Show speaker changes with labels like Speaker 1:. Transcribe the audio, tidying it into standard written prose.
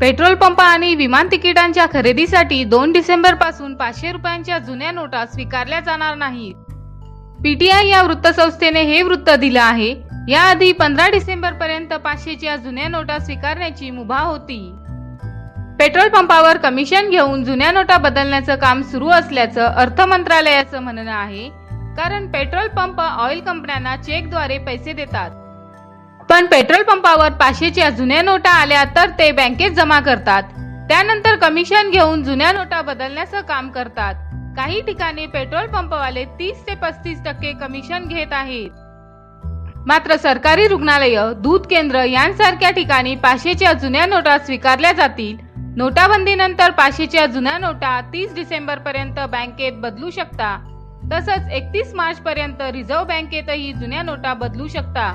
Speaker 1: Petrol pump आणि विमान तिकिटांच्या खरेदीसाठी 2 डिसेंबर पासून 500 रुपयांच्या जुन्या नोटा स्वीकारल्या जाणार नाहीत. पीटीआय या वृत्तसंस्थेने हे वृत्त दिलं आहे. याआधी 15 डिसेंबर पर्यंत 500च्या जुन्या नोटा स्वीकारण्याची मुभा होती. पेट्रोल पंपावर कमिशन घेऊन जुन्या नोटा बदलण्याचं काम सुरू असल्याचं अर्थ मंत्रालयाचं म्हणणं आहे. कारण पेट्रोल पंप ऑइल कंपन्यांना चेकद्वारे पैसे देतात. पण पेट्रोल पंपावर 500च्या जुन्या नोटा आल्या तर ते बँकेत जमा करतात. त्यानंतर कमिशन घेऊन जुन्या नोटा बदलण्याचं काम करतात. काही ठिकाणी पेट्रोल पंपवाले 30 ते 35% कमिशन घेत आहेत. मात्र सरकारी रुग्णालय, दूध केंद्र यांसारख्या ठिकाणी 500च्या जुन्या नोटा स्वीकारल्या जातील. नोटाबंदीनंतर 500च्या जुन्या नोटा 30 डिसेंबर पर्यंत बँकेत बदलू शकता. तसंच 31 मार्च पर्यंत रिझर्व्ह बँकेतही जुन्या नोटा बदलू शकता.